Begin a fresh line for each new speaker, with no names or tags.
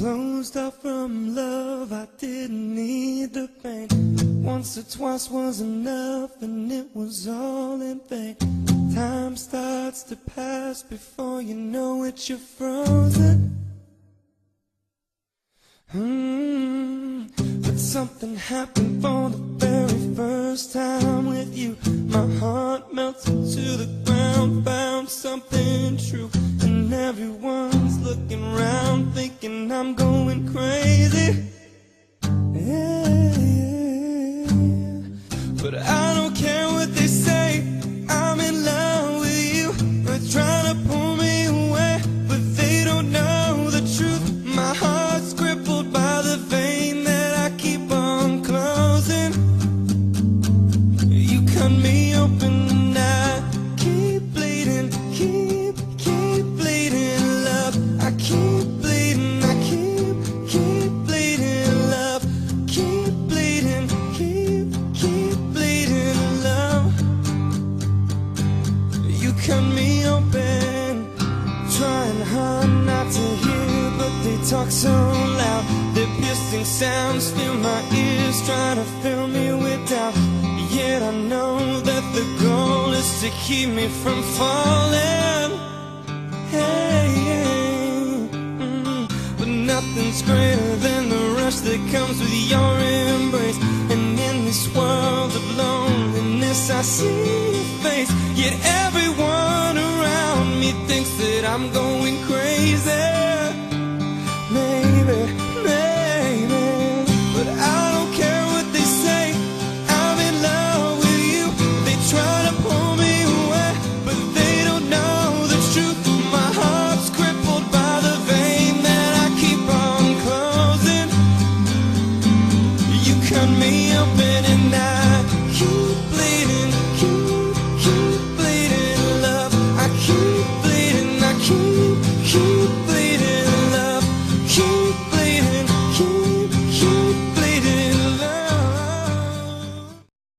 closed off from love, I didn't need the pain. Once or twice was enough, and it was all in vain. Time starts to pass before you know it, you're frozen. But something happened for the very first time with you. My heart melted to the ground, found something true. And everyone's looking around thinking I'm going crazy. Yeah. But I don't care what they say, I'm in love with you. They're trying to pull me away, but they don't know the truth. My heart's crippled by the vein that I keep on closing. You cut me open and I keep bleeding, keep bleeding, love. I keep bleeding, I keep bleeding, love. Keep bleeding, keep bleeding, love. You cut me open, trying hard not to hear, but they talk so loud. Their piercing sounds fill my ears, trying to fill me with doubt. Yet I know that the goal is to keep me from falling. Hey, but nothing's greater than the rush that comes with your embrace. And in this world of loneliness, I see your face. Yet everyone around me thinks that I'm going crazy. Maybe, but I don't care what they say, I'm in love with you. They try to pull me away, but they don't know the truth. My heart's crippled by the vein that I keep on closing. You cut me open and I